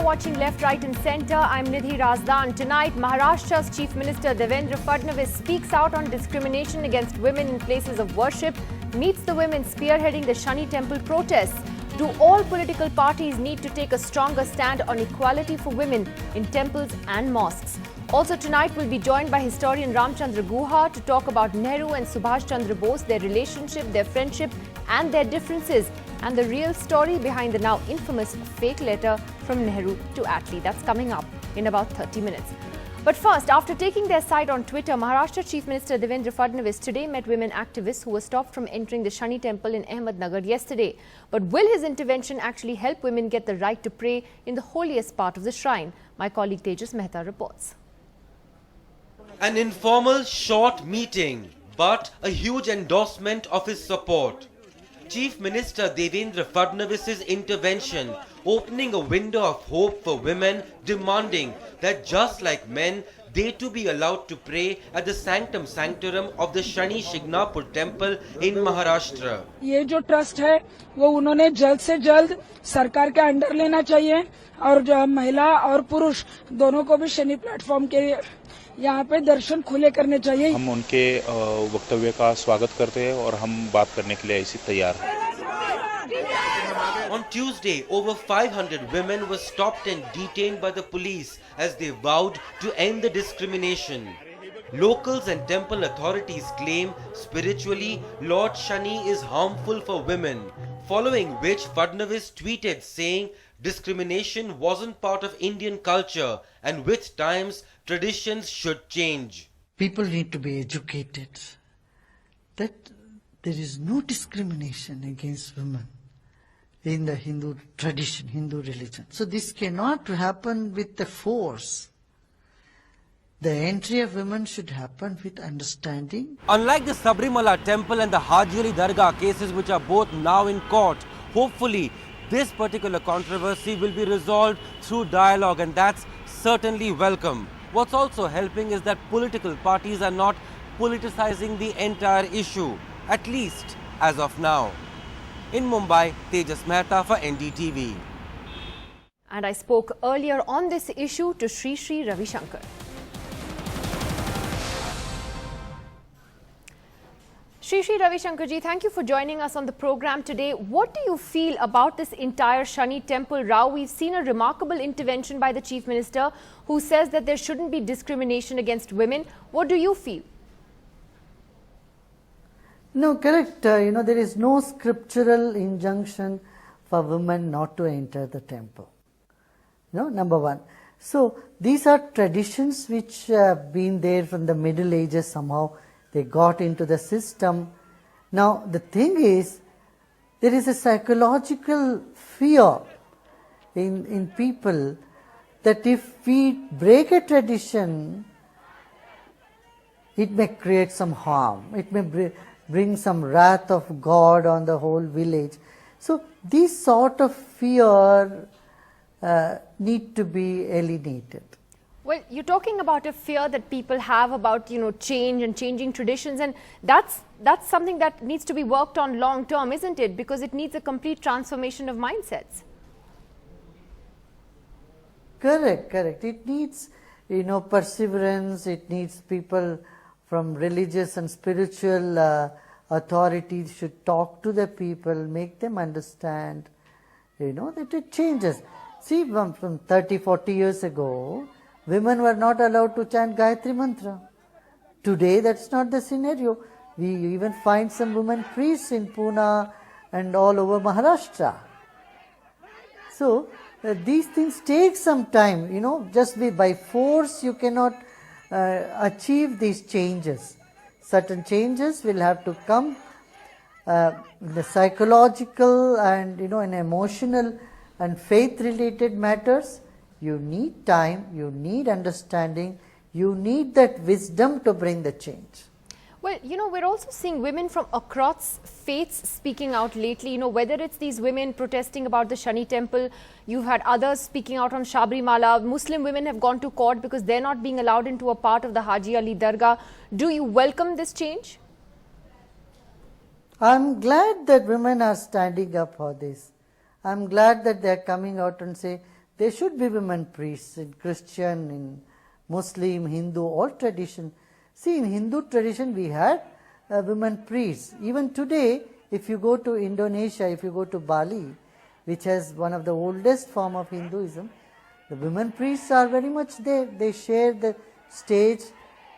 You're watching Left, Right and Centre. I'm Nidhi Razdan. Tonight, Maharashtra's Chief Minister Devendra Fadnavis speaks out on discrimination against women in places of worship, meets the women spearheading the Shani temple protests. Do all political parties need to take a stronger stand on equality for women in temples and mosques? Also tonight, we'll be joined by historian Ramchandra Guha to talk about Nehru and Subhash Chandra Bose, their relationship, their friendship and their differences, and the real story behind the now infamous fake letter from Nehru to Attlee. That's coming up in about 30 minutes. But first, after taking their side on Twitter, Maharashtra Chief Minister Devendra Fadnavis today met women activists who were stopped from entering the Shani temple in Ahmednagar yesterday. But will his intervention actually help women get the right to pray in the holiest part of the shrine? My colleague Tejas Mehta reports. An informal, short meeting, but a huge endorsement of his support. Chief Minister Devendra Fadnavis' intervention, opening a window of hope for women, demanding that just like men, they too be allowed to pray at the sanctum sanctorum of the Shani Shignapur temple in Maharashtra. ये जो trust है वो उन्होंने जल्द से जल्द सरकार के अंडर लेना चाहिए और जो महिला और पुरुष दोनों को भी शनि प्लेटफॉर्म के यहाँ पे दर्शन खुले करने चाहिए. हम उनके वक्तव्य का स्वागत करते हैं और हम बात करने के लिए ऐसे तैयार हैं. On Tuesday, over 500 women were stopped and detained by the police as they vowed to end the discrimination. Locals and temple authorities claim spiritually Lord Shani is harmful for women, following which Fadnavis tweeted saying discrimination wasn't part of Indian culture and with times traditions should change. People need to be educated that there is no discrimination against women in the Hindu tradition, Hindu religion. So this cannot happen with the force. The entry of women should happen with understanding. Unlike the Sabrimala temple and the Haji Ali Dargah cases, which are both now in court, hopefully this particular controversy will be resolved through dialogue, and that's certainly welcome. What's also helping is that political parties are not politicizing the entire issue, at least as of now. In Mumbai, Tejas Mehta for NDTV. And I spoke earlier on this issue to Sri Ravi Shankar. Sri Ravi Shankar ji, thank you for joining us on the program today. What do you feel about this entire Shani temple row? We've seen a remarkable intervention by the Chief Minister who says that there shouldn't be discrimination against women. What do you feel? No, correct. There is no scriptural injunction for women not to enter the temple. Number one. So, these are traditions which have been there from the Middle Ages somehow. They got into the system. Now, the thing is, there is a psychological fear in people that if we break a tradition, it may create some harm. It may bring some wrath of God on the whole village. So, this sort of fear need to be alienated. Well, you're talking about a fear that people have about, change and changing traditions, and that's something that needs to be worked on long term, isn't it? Because it needs a complete transformation of mindsets. Correct. It needs, perseverance. It needs people from religious and spiritual authorities should talk to the people, make them understand, that it changes. See, from 30, 40 years ago, women were not allowed to chant Gayatri Mantra. Today, that's not the scenario. We even find some women priests in Pune and all over Maharashtra. So, these things take some time, just by force you cannot achieve these changes. Certain changes will have to come, the psychological and, and emotional and faith-related matters. You need time, you need understanding, you need that wisdom to bring the change. Well, we're also seeing women from across faiths speaking out lately, whether it's these women protesting about the Shani temple, you've had others speaking out on Sabrimala. Muslim women have gone to court because they're not being allowed into a part of the Haji Ali Dargah. Do you welcome this change? I'm glad that women are standing up for this. I'm glad that they're coming out and say there should be women priests in Christian, in Muslim, Hindu, all tradition. See, in Hindu tradition we had women priests. Even today, if you go to Indonesia, if you go to Bali, which has one of the oldest form of Hinduism, the women priests are very much there. They share the stage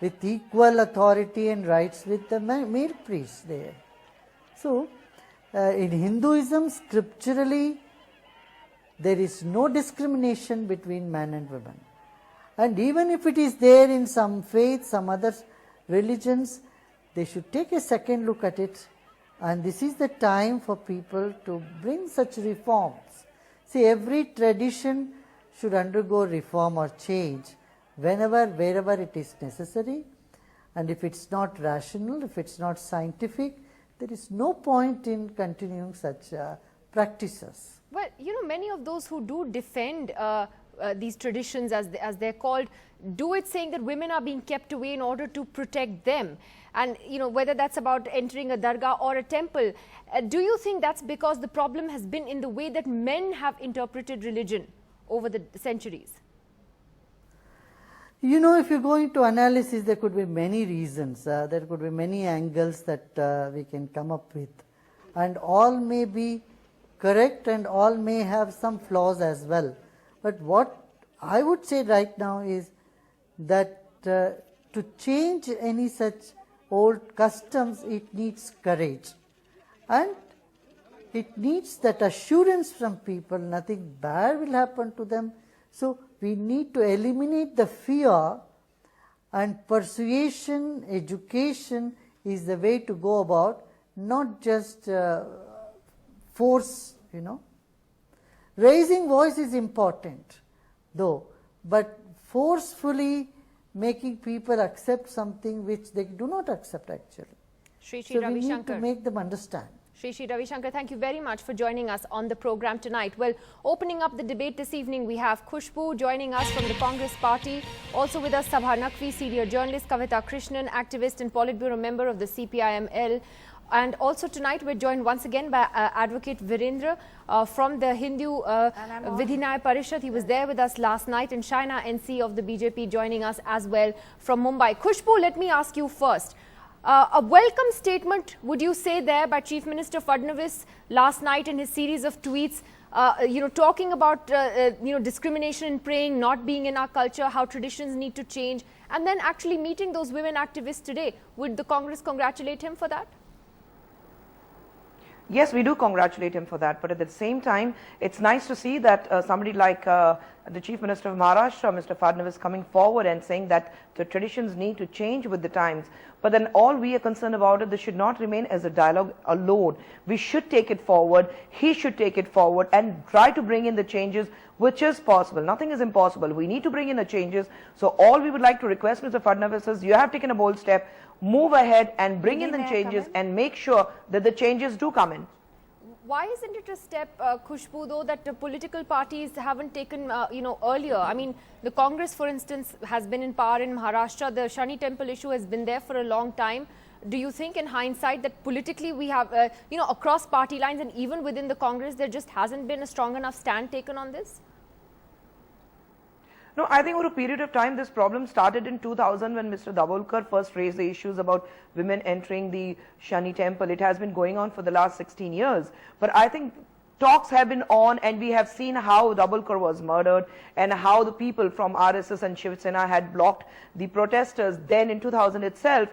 with equal authority and rights with the male priests there. So, in Hinduism, scripturally, there is no discrimination between men and women. And even if it is there in some faiths, some other religions, they should take a second look at it. And this is the time for people to bring such reforms. See, every tradition should undergo reform or change whenever, wherever it is necessary. And if it's not rational, if it's not scientific, there is no point in continuing such practices. Well, many of those who do defend these traditions, as they're called, do it saying that women are being kept away in order to protect them. And, whether that's about entering a dargah or a temple, do you think that's because the problem has been in the way that men have interpreted religion over the centuries? If you go into analysis, there could be many reasons. There could be many angles that we can come up with. And all may be correct and all may have some flaws as well. But what I would say right now is that to change any such old customs, it needs courage. And it needs that assurance from people, nothing bad will happen to them. So we need to eliminate the fear, and persuasion, education is the way to go about, not just force, Raising voice is important, though, but forcefully making people accept something which they do not accept actually. Shri So we Ravi need Shankar. to make them understand. Shri Ravi Shankar, thank you very much for joining us on the program tonight. Well, opening up the debate this evening, we have Khushbu joining us from the Congress party. Also with us, Sabha Naqvi, senior journalist, Kavita Krishnan, activist and Politburo member of the CPIML. And also tonight, we're joined once again by Advocate Virendra from the Hindu Vidhinay Parishad. He was there with us last night, and Shani NC of the BJP joining us as well from Mumbai. Khushbu, let me ask you first. A welcome statement, would you say, there by Chief Minister Fadnavis last night in his series of tweets, talking about, discrimination in praying not being in our culture, how traditions need to change, and then actually meeting those women activists today. Would the Congress congratulate him for that? Yes, we do congratulate him for that, but at the same time, it's nice to see that somebody like the Chief Minister of Maharashtra, Mr. Fadnavis, coming forward and saying that the traditions need to change with the times. But then all we are concerned about it, this should not remain as a dialogue alone. We should take it forward, he should take it forward and try to bring in the changes which is possible. Nothing is impossible. We need to bring in the changes. So all we would like to request Mr. Fadnavis is, you have taken a bold step, move ahead and bring in the changes and make sure that the changes do come in. Why isn't it a step, Khushbu, though, that the political parties haven't taken, earlier? I mean, the Congress, for instance, has been in power in Maharashtra. The Shani temple issue has been there for a long time. Do you think, in hindsight, that politically we have, across party lines and even within the Congress, there just hasn't been a strong enough stand taken on this? No, I think over a period of time, this problem started in 2000 when Mr. Davolkar first raised the issues about women entering the Shani temple. It has been going on for the last 16 years. But I think talks have been on, and we have seen how Davolkar was murdered and how the people from RSS and Shiv Sena had blocked the protesters then in 2000 itself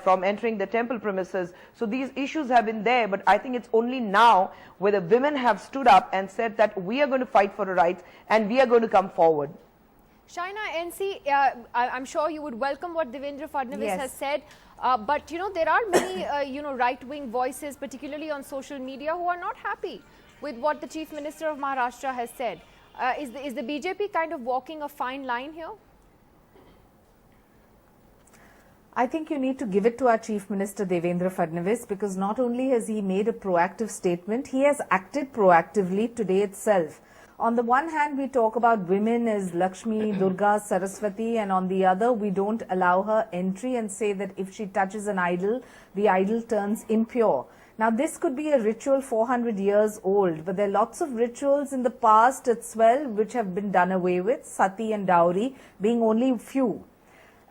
from entering the temple premises. So these issues have been there, but I think it's only now where the women have stood up and said that we are going to fight for our rights and we are going to come forward. Shani NC, I'm sure you would welcome what Devendra Fadnavis has said, but there are many right-wing voices, particularly on social media, who are not happy with what the Chief Minister of Maharashtra has said. Is the BJP kind of walking a fine line here? I think you need to give it to our Chief Minister Devendra Fadnavis, because not only has he made a proactive statement, he has acted proactively today itself. On the one hand, we talk about women as Lakshmi, Durga, Saraswati, and on the other, we don't allow her entry and say that if she touches an idol, the idol turns impure. Now, this could be a ritual 400 years old, but there are lots of rituals in the past as well which have been done away with, sati and dowry being only few.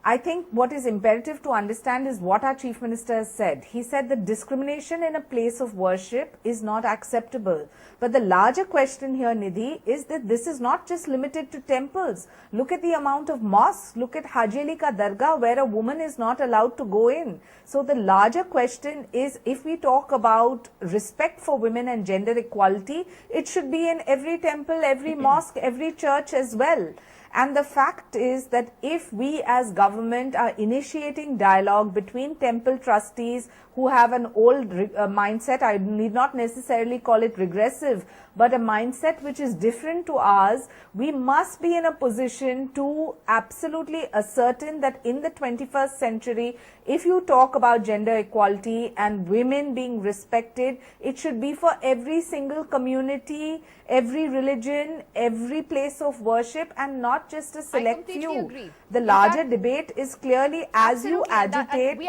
I think what is imperative to understand is what our Chief Minister has said. He said that discrimination in a place of worship is not acceptable. But the larger question here, Nidhi, is that this is not just limited to temples. Look at the amount of mosques. Look at Haji Ali Ka Dargah, where a woman is not allowed to go in. So the larger question is, if we talk about respect for women and gender equality, it should be in every temple, every mosque, every church as well. And the fact is that if we as government are initiating dialogue between temple trustees who have an old mindset, I need not necessarily call it regressive, but a mindset which is different to ours, we must be in a position to absolutely ascertain that in the 21st century, if you talk about gender equality and women being respected, it should be for every single community, every religion, every place of worship, and not just a select few. Agree. The larger debate is clearly as you agitate,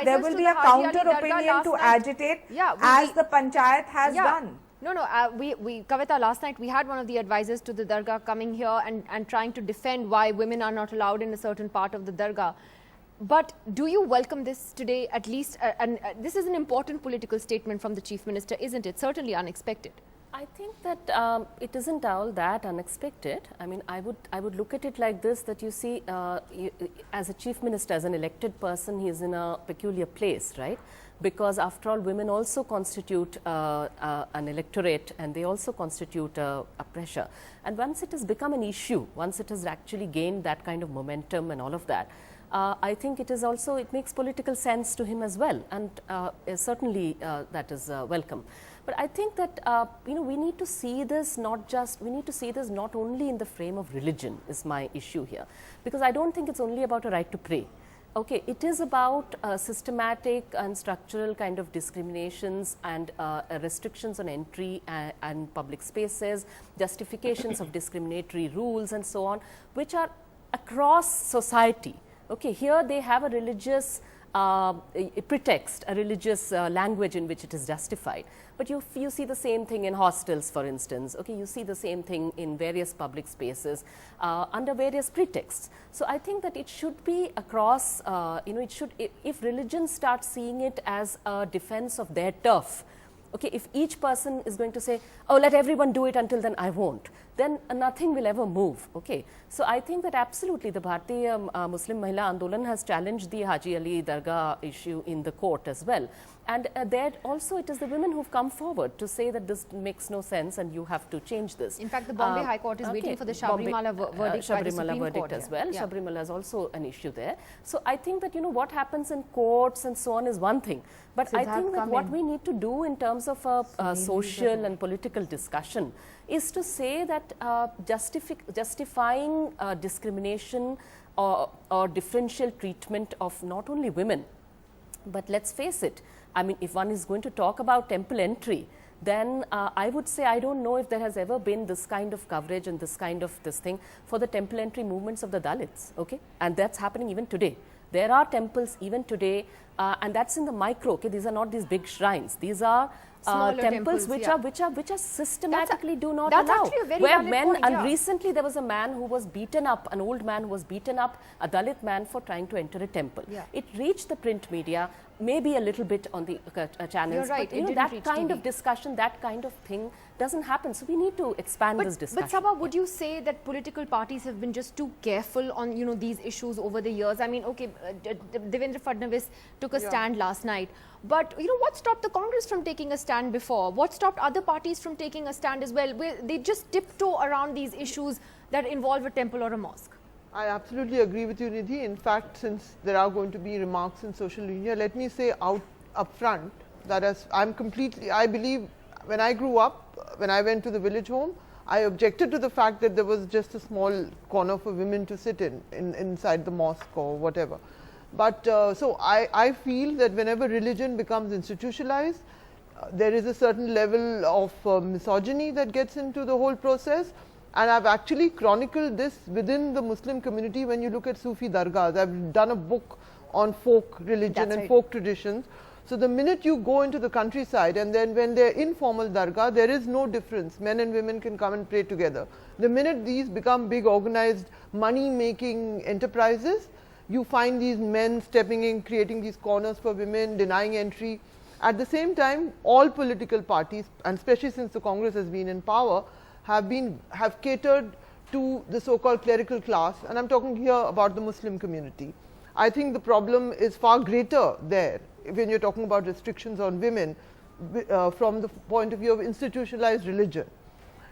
there will be a counter opinion to agitate as the panchayat has done. No, Kavita, last night we had one of the advisors to the Dargah coming here and trying to defend why women are not allowed in a certain part of the Dargah. But do you welcome this today, at least? And this is an important political statement from the Chief Minister, isn't it? Certainly unexpected. I think that it isn't all that unexpected. I mean, I would look at it like this, that you see, as a Chief Minister, as an elected person, he is in a peculiar place, right? Because after all, women also constitute an electorate, and they also constitute a pressure. And once it has become an issue, once it has actually gained that kind of momentum and all of that, I think it is also, it makes political sense to him as well, and certainly that is welcome. But I think that we need to see this not only in the frame of religion is my issue here, because I don't think it's only about a right to pray. Okay, it is about systematic and structural kind of discriminations and restrictions on entry and public spaces, justifications of discriminatory rules and so on, which are across society. Okay, here they have a religious pretext, a religious language in which it is justified. But you see the same thing in hostels, for instance. Okay, you see the same thing in various public spaces under various pretexts. So I think that it should be across, it should, if religion starts seeing it as a defense of their turf, okay, if each person is going to say, oh, let everyone do it, until then I won't, then nothing will ever move. Okay, so I think that absolutely the Bharatiya Muslim Mahila Andolan has challenged the Haji Ali Dargah issue in the court as well. And there also it is the women who've come forward to say that this makes no sense and you have to change this. In fact, the Bombay High Court is waiting for the Sabrimala verdict by the Supreme Court as well. Yeah. Sabrimala is also an issue there. So I think that, what happens in courts and so on is one thing. But I think that what we need to do in terms of a social and political discussion is to say that justifying discrimination or differential treatment of not only women, but let's face it, I mean, if one is going to talk about temple entry, then I would say I don't know if there has ever been this kind of coverage and this kind of this thing for the temple entry movements of the Dalits, okay? And that's happening even today. There are temples even today, and that's in the micro, okay? These are not these big shrines. These are temples which are systematically do not allow. Where men, and recently there was a man who was beaten up, an old man who was beaten up, a Dalit man, for trying to enter a temple. Yeah. It reached the print media, maybe a little bit on the channels. You're right, but that kind of discussion, that kind of thing doesn't happen. So we need to expand this discussion. But Sabha, would you say that political parties have been just too careful on these issues over the years? I mean, okay, Devendra Fadnavis took a stand last night, but what stopped the Congress from taking a stand before? What stopped other parties from taking a stand as well? Where they just tiptoe around these issues that involve a temple or a mosque. I absolutely agree with you, Nidhi. In fact, since there are going to be remarks in social media, let me say up front that I believe when I grew up, when I went to the village home, I objected to the fact that there was just a small corner for women to sit inside the mosque or whatever. But so I feel that whenever religion becomes institutionalized, there is a certain level of misogyny that gets into the whole process. And I've actually chronicled this within the Muslim community. When you look at Sufi dargahs, I've done a book on folk religion and folk traditions. So the minute you go into the countryside and then when they're informal dargah, there is no difference. Men and women can come and pray together. The minute these become big organized money-making enterprises, you find these men stepping in, creating these corners for women, denying entry. At the same time, all political parties, and especially since the Congress has been in power, have catered to the so-called clerical class, and I'm talking here about the Muslim community. I think the problem is far greater there when you're talking about restrictions on women from the point of view of institutionalized religion.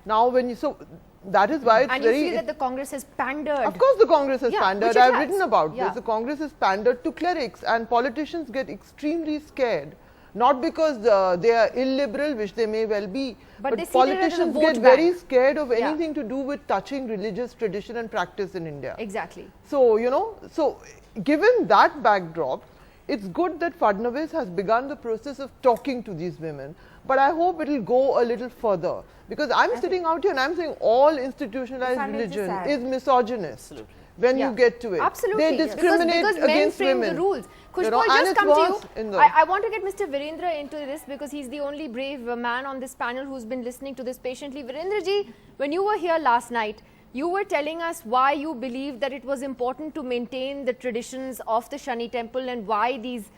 Now, that is why it's and very... you feel that the Congress has pandered. Of course the Congress has pandered. I've written about this. The Congress has pandered to clerics, and politicians get extremely scared. Not because they are illiberal, which they may well be, but politicians get very scared of anything to do with touching religious tradition and practice in India. Exactly. So, given that backdrop, it's good that Fadnavis has begun the process of talking to these women, but I hope it will go a little further, because I'm sitting out here and I'm saying all institutionalized religion is misogynist. Absolutely. When you get to it. Absolutely. They discriminate because against men frame women. the rules. Khushbu, I'll just come to you. I want to get Mr. Virendra into this because he's the only brave man on this panel who's been listening to this patiently. Virendra ji, when you were here last night, you were telling us why you believe that it was important to maintain the traditions of the Shani temple and why these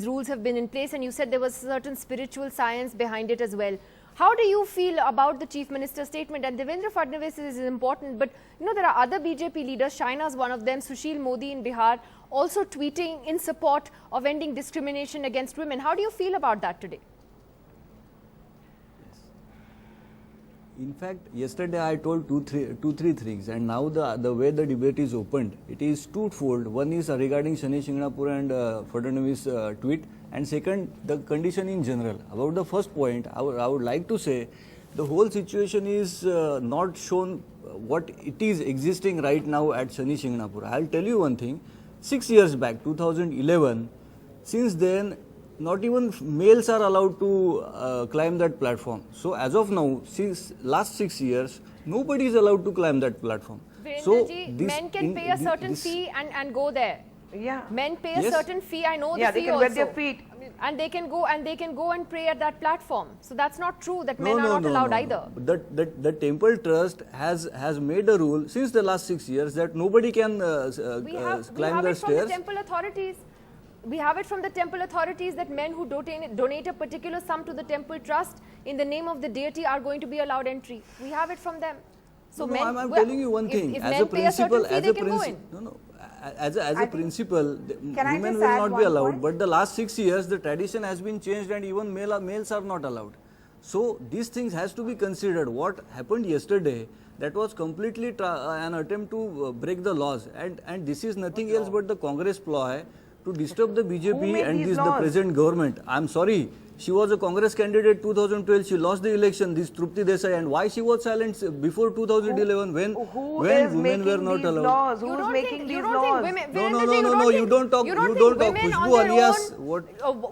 rules have been in place, and you said there was certain spiritual science behind it as well. How do you feel about the Chief Minister's statement? And Devendra Fadnavis is important, but there are other BJP leaders, China is one of them, Sushil Modi in Bihar, also tweeting in support of ending discrimination against women. How do you feel about that today? In fact, yesterday I told two, three things, and now the way the debate is opened, it is twofold. One is regarding Shani Shingnapur and Fadnavis tweet, and second, the condition in general. About the first point, I would like to say, the whole situation is not shown what it is existing right now at Shani Shingnapur. I'll tell you one thing, 6 years back, 2011, since then, not even males are allowed to climb that platform. So as of now, since last 6 years, nobody is allowed to climb that platform. So men can pay a certain fee and go there. Yeah. Men pay a certain fee. I know the fee they can also. wet their feet. And they can go and pray at that platform. So that's not true that men are not allowed either. The temple trust has made a rule since the last 6 years that nobody can climb the stairs. From the temple authorities. We have it from the temple authorities that men who donate a particular sum to the temple trust in the name of the deity are going to be allowed entry. We have it from them. So I'm telling you one thing. As a principle, principle, women will not be allowed. But the last 6 years, the tradition has been changed, and even males are not allowed. So these things has to be considered. What happened yesterday, that was completely an attempt to break the laws, and this is nothing else but the Congress ploy to disturb the BJP and the present government. I'm sorry, she was a Congress candidate 2012, she lost the election, this Trupti Desai, and why she was silent before 2011 when women were not allowed. Who is making these laws? No, you don't talk. Khushbu alias what?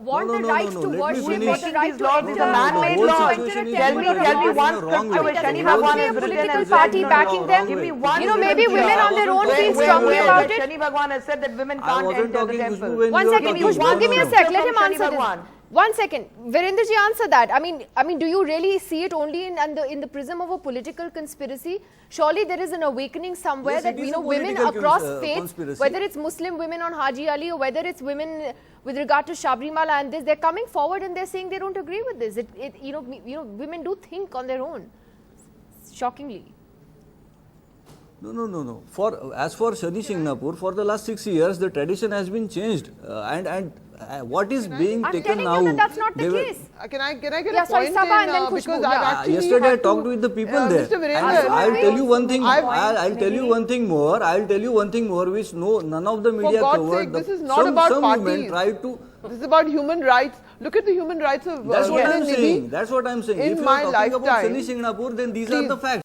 Want the right to worship, finish. the right to enter. These are man-made laws. Tell me one scripture where Shani Bhagwan has written and party said, backing them. Give me one. Maybe women on their own feel strongly about it. Shani Bhagwan has said that women can't enter the temple. One second, Khushbu, give me a sec. Let him answer this. 1 second, Virendra ji, answer that. I mean, do you really see it only in the prism of a political conspiracy? Surely there is an awakening somewhere that women across faiths, whether it's Muslim women on Haji Ali or whether it's women with regard to Sabrimala and this, they're coming forward and they're saying they don't agree with this. Women do think on their own. Shockingly. No. As for Shani Shingnapur, for the last 6 years, the tradition has been changed, and what is being taken now? That's not the case. Can I get a point in? Because I've actually yesterday I talked with the people there. I'll tell you one thing. I'll tell you one thing more. I'll tell you one thing more, which none of the media covered. This is not about parties. Women tried to. This is about human rights. Look at the human rights of That's what I'm saying. That's what I'm saying. In if you my are talking lifetime, about Shani Shingnapur, then these are the facts.